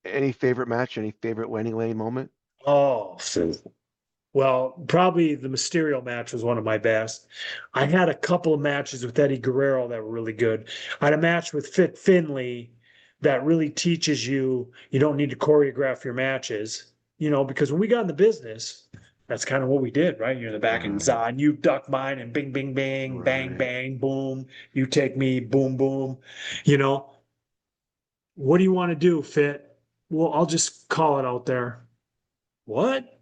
Any favorite match? Any favorite Lenny Lane moment? Oh, well, probably the Mysterio match was one of my best. I had a couple of matches with Eddie Guerrero that were really good. I had a match with Fit Finley that really teaches you you don't need to choreograph your matches, because when we got in the business, that's kind of what we did, right? You're in the back and Right, Zon, you duck mine and bing, bing, bang, bang, right. bang, boom. You take me, boom, boom. You know, what do you want to do, Fit? Well, I'll just call it out there. What?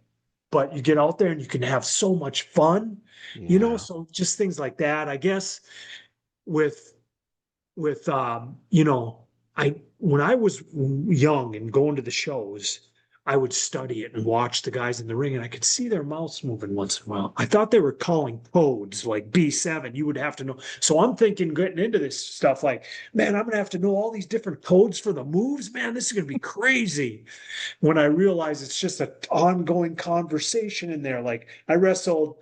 But you get out there and you can have so much fun, Yeah. so just things like that. I guess with I when I was young and going to the shows, I would study it and watch the guys in the ring, and I could see their mouths moving once in a while. I thought they were calling codes like B7. You would have to know. So I'm thinking getting into this stuff like, man, I'm gonna have to know all these different codes for the moves. Man, this is gonna be crazy. When I realize it's just an ongoing conversation in there. Like I wrestled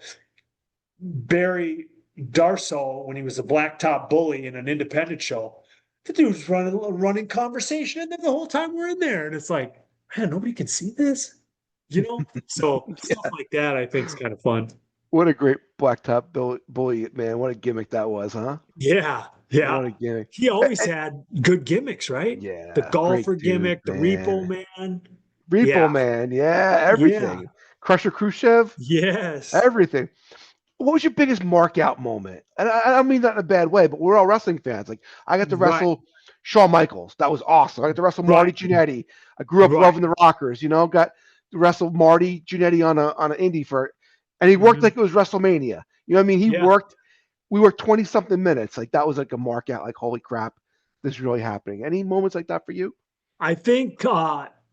Barry Darso when he was a blacktop bully in an independent show. The dude was running conversation in there the whole time we're in there. And it's like, man, nobody can see this, So stuff Yeah. like that I think is kind of fun. What a great blacktop bully, man. What a gimmick that was, huh? Yeah, yeah. What a gimmick. He always And, had good gimmicks, right? The yeah, great golfer dude, gimmick, the repo man. man. Repo Yeah, Man, yeah, yeah. everything. Crusher Khrushchev, Yes. everything. What was your biggest mark out moment? And I don't mean that in a bad way, but we're all wrestling fans. Like I got to Right, wrestle Shawn Michaels. That was awesome. I got to wrestle Marty right, Jannetty. I grew up right. loving the Rockers, got to wrestle Marty Jannetty on an indie and he worked Mhm. like it was WrestleMania. You know what I mean? Yeah. We worked 20 something minutes. Like that was like a mark out, like holy crap, this is really happening. Any moments like that for you? I think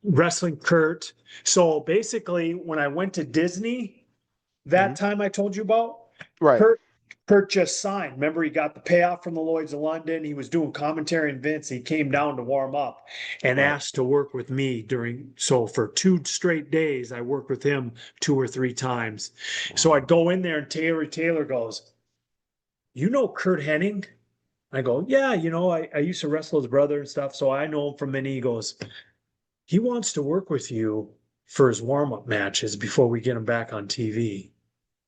wrestling Kurt. So basically, when I went to Disney Hmm. that time I told you about, Right. Kurt Kurt just signed. Remember, he got the payoff from the Lloyds of London. He was doing commentary and Vince. He came down to warm up and Right. asked to work with me so for 2 straight days, I worked with him 2 or 3 times. So I'd Wow. go in there and Taylor goes, Kurt Hennig? I go, yeah, I used to wrestle his brother and stuff. So I know him from many. He goes, he wants to work with you for his warm-up matches before we get him back on TV.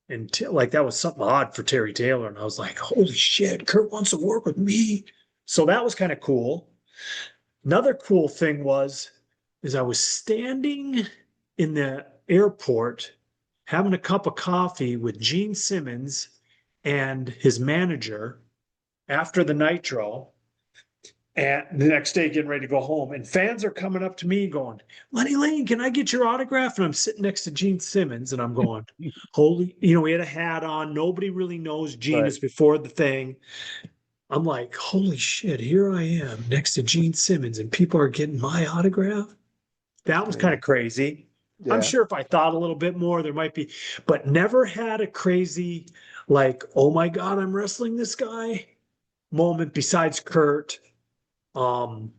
And like that was something odd for Terry Taylor. And I was like, holy shit, Kurt wants to work with me. So that was kind of cool. Another cool thing is I was standing in the airport having a cup of coffee with Gene Simmons and his manager after the Nitro. And the next day, getting ready to go home, and fans are coming up to me going, Lenny Lane, can I get your autograph? And I'm sitting next to Gene Simmons, and I'm going, holy, he had a hat on. Nobody really knows Gene Right. is before the thing. I'm like, holy shit, here I am next to Gene Simmons, and people are getting my autograph. That's That was kind amazing. of crazy. I'm Yeah. sure if I thought a little bit more, there might be, but never had a crazy, like, oh my God, I'm wrestling this guy moment besides Kurt. Um,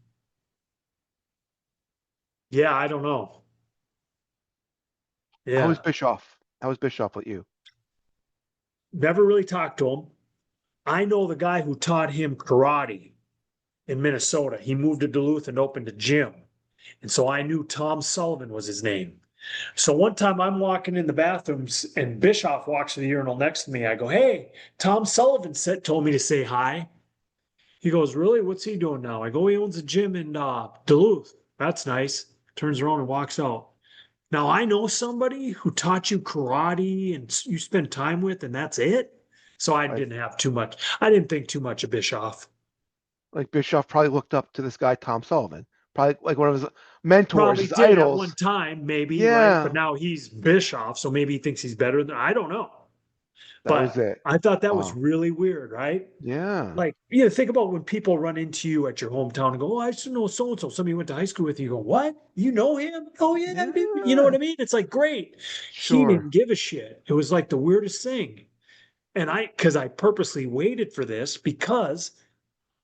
yeah, I don't know. How was Yeah. Bischoff? How was Bischoff with you? Never really talked to him. I know the guy who taught him karate in Minnesota. He moved to Duluth and opened a gym. And so I knew Tom Sullivan was his name. So one time I'm walking in the bathrooms and Bischoff walks to the urinal next to me. I go, hey, Tom Sullivan told me to say hi. He goes, really? What's he doing now? I go, he owns a gym in Duluth. That's nice. Turns around and walks out. Now I know somebody who taught you karate and you spend time with, and that's it. So I Like, didn't have too much. I didn't think too much of Bischoff. like Bischoff probably looked up to this guy Tom Sullivan, probably like one of his mentors, Probably his did at one idols. time, maybe, right? But Yeah, now he's Bischoff, so maybe he thinks he's better than I don't know. that was But it. I thought that was Wow. really weird, right? Yeah. Like, think about when people run into you at your hometown and go, oh, I used to know so and so. Somebody went to high school with you. You go, what? You know him? Oh, yeah. Dude. You know what Yeah. I mean? It's like, great. He Sure. didn't give a shit. It was like the weirdest thing. And because I purposely waited for this because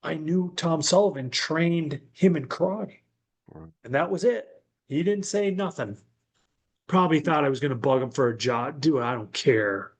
I knew Tom Sullivan trained him in karate. And that was it. He didn't say nothing. Probably thought I was going to bug him for a job. Dude, I don't care.